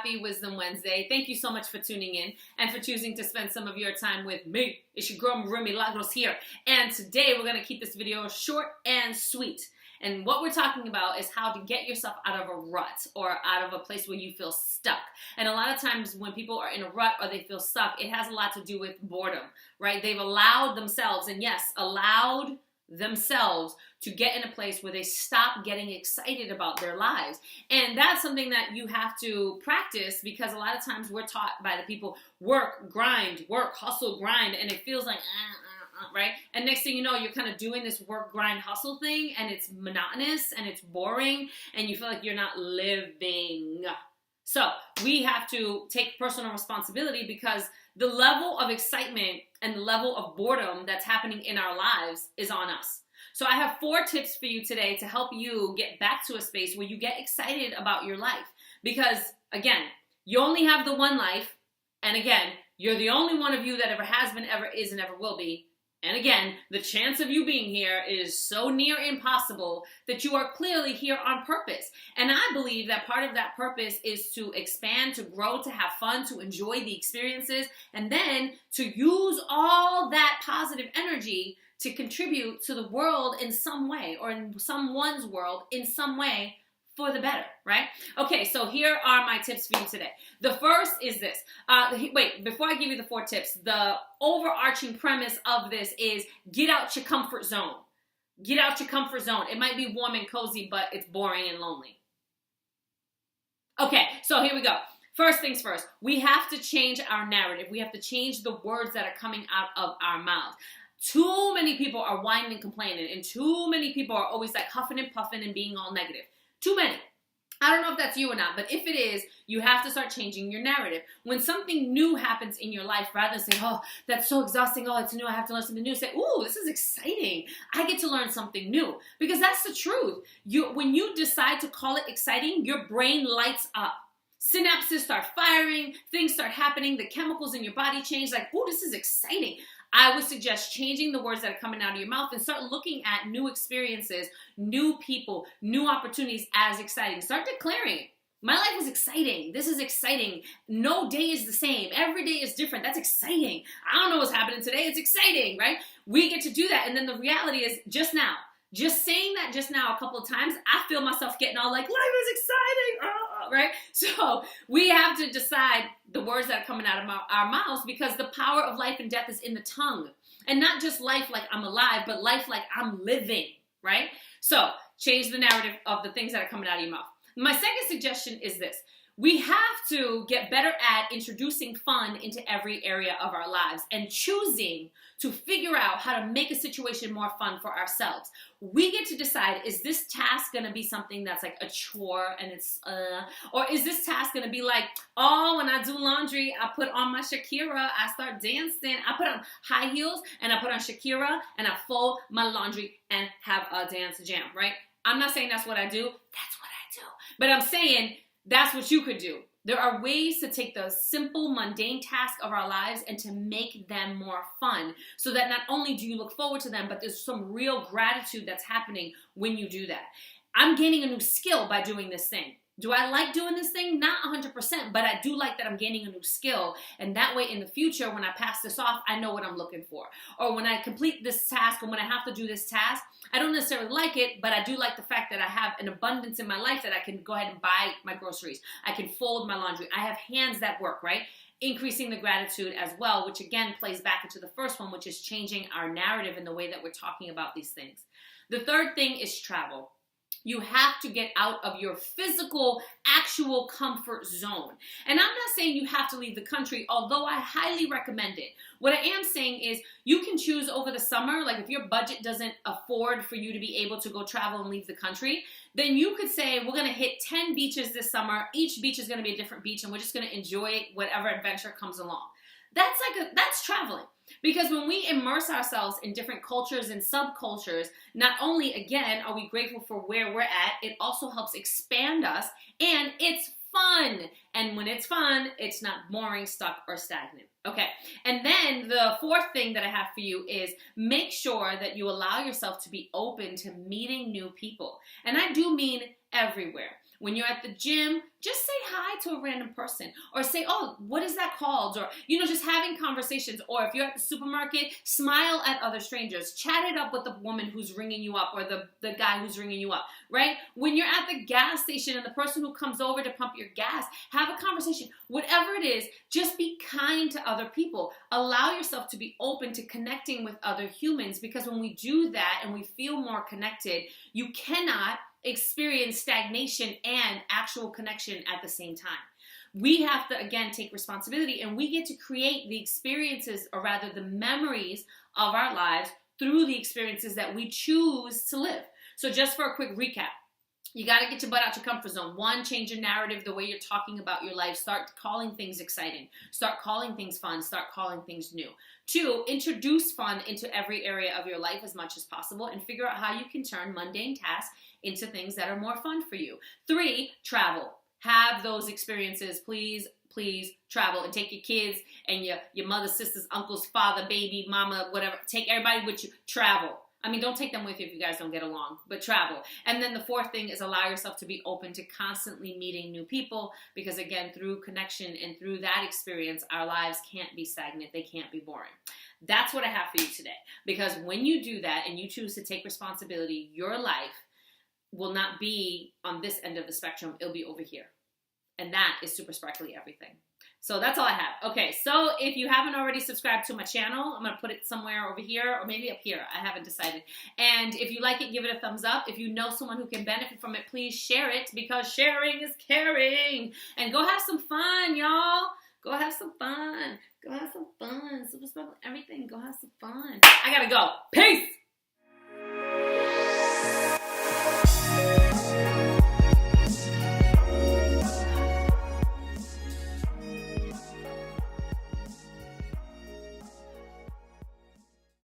happy Wisdom Wednesday. Thank you so much for tuning in and for choosing to spend some of your time with me. It's your girl Milagros here. And today we're going to keep this video short and sweet. And what we're talking about is how to get yourself out of a rut or out of a place where you feel stuck. And a lot of times when people are in a rut or they feel stuck, it has a lot to do with boredom, right? They've allowed themselves, and yes, allowed themselves to get in a place where they stop getting excited about their lives. And that's something that you have to practice, because a lot of times we're taught by the people, work, grind, work, hustle, grind, and it feels like, right? And next thing you know, you're kind of doing this work, grind, hustle thing, and it's monotonous and it's boring, and you feel like you're not living. So we have to take personal responsibility, because the level of excitement and the level of boredom that's happening in our lives is on us. So I have 4 tips for you today to help you get back to a space where you get excited about your life. Because again, you only have the one life. And again, you're the only one of you that ever has been, ever is, and ever will be. And again, the chance of you being here is so near impossible that you are clearly here on purpose. And I believe that part of that purpose is to expand, to grow, to have fun, to enjoy the experiences, and then to use all that positive energy to contribute to the world in some way, or in someone's world in some way, for the better, right? Okay, so here are my tips for you today. The first is this. Wait, before I give you the 4 tips, the overarching premise of this is get out your comfort zone. Get out your comfort zone. It might be warm and cozy, but it's boring and lonely. Okay, so here we go. First things first, we have to change our narrative. We have to change the words that are coming out of our mouths. Too many people are whining and complaining, and too many people are always like huffing and puffing and being all negative. Too many. I don't know if that's you or not, but if it is, you have to start changing your narrative. When something new happens in your life, rather than saying, oh, that's so exhausting, oh, it's new, I have to learn something new, say, ooh, this is exciting. I get to learn something new. Because that's the truth. When you decide to call it exciting, your brain lights up. Synapses start firing, things start happening, the chemicals in your body change, like, ooh, this is exciting. I would suggest changing the words that are coming out of your mouth and start looking at new experiences, new people, new opportunities as exciting. Start declaring, my life is exciting. This is exciting. No day is the same. Every day is different. That's exciting. I don't know what's happening today. It's exciting, right? We get to do that. And then the reality is just saying that just now a couple of times, I feel myself getting all like, life is exciting, right? So we have to decide the words that are coming out of our mouths, because the power of life and death is in the tongue. And not just life like I'm alive, but life like I'm living, right? So change the narrative of the things that are coming out of your mouth. My second suggestion is this. We have to get better at introducing fun into every area of our lives and choosing to figure out how to make a situation more fun for ourselves. We get to decide, is this task going to be something that's like a chore and it's, or is this task going to be like, oh, when I do laundry, I put on my Shakira, I start dancing, I put on high heels and I put on Shakira and I fold my laundry and have a dance jam, right? I'm not saying that's what I do. That's what I do. But I'm saying, that's what you could do. There are ways to take the simple, mundane tasks of our lives and to make them more fun, so that not only do you look forward to them, but there's some real gratitude that's happening when you do that. I'm gaining a new skill by doing this thing. Do I like doing this thing? Not 100%, but I do like that I'm gaining a new skill. And that way in the future, when I pass this off, I know what I'm looking for. Or when I complete this task, or when I have to do this task, I don't necessarily like it, but I do like the fact that I have an abundance in my life that I can go ahead and buy my groceries. I can fold my laundry. I have hands that work, right? Increasing the gratitude as well, which again plays back into the first one, which is changing our narrative in the way that we're talking about these things. The third thing is travel. You have to get out of your physical, actual comfort zone. And I'm not saying you have to leave the country, although I highly recommend it. What I am saying is you can choose over the summer, like if your budget doesn't afford for you to be able to go travel and leave the country, then you could say, we're going to hit 10 beaches this summer. Each beach is going to be a different beach, and we're just going to enjoy whatever adventure comes along. That's traveling. Because when we immerse ourselves in different cultures and subcultures, not only, again, are we grateful for where we're at, it also helps expand us, and it's fun. And when it's fun, it's not boring, stuck, or stagnant. Okay, and then the fourth thing that I have for you is make sure that you allow yourself to be open to meeting new people. And I do mean everywhere. When you're at the gym, just say hi to a random person, or say, oh, what is that called? Or, you know, just having conversations. Or if you're at the supermarket, smile at other strangers, chat it up with the woman who's ringing you up, or the guy who's ringing you up, right? When you're at the gas station and the person who comes over to pump your gas, have a conversation. Whatever it is, just be kind to other people. Allow yourself to be open to connecting with other humans, because when we do that and we feel more connected, you cannot experience stagnation and actual connection at the same time. We have to, again, take responsibility, and we get to create the experiences, or rather the memories of our lives through the experiences that we choose to live. So just for a quick recap, you got to get your butt out your comfort zone. 1, change your narrative, the way you're talking about your life. Start calling things exciting. Start calling things fun. Start calling things new. 2, introduce fun into every area of your life as much as possible, and figure out how you can turn mundane tasks into things that are more fun for you. 3, travel. Have those experiences. Please, please travel, and take your kids and your mother, sisters, uncles, father, baby, mama, whatever. Take everybody with you. Travel. I mean, don't take them with you if you guys don't get along, but travel. And then the 4th thing is allow yourself to be open to constantly meeting new people, because again, through connection and through that experience, our lives can't be stagnant. They can't be boring. That's what I have for you today, because when you do that and you choose to take responsibility, your life will not be on this end of the spectrum. It'll be over here. And that is super sparkly everything. So that's all I have. Okay, so if you haven't already subscribed to my channel, I'm going to put it somewhere over here, or maybe up here. I haven't decided. And if you like it, give it a thumbs up. If you know someone who can benefit from it, please share it, because sharing is caring. And go have some fun, y'all. Go have some fun. Go have some fun. Super sparkly everything. Go have some fun. I got to go. Peace.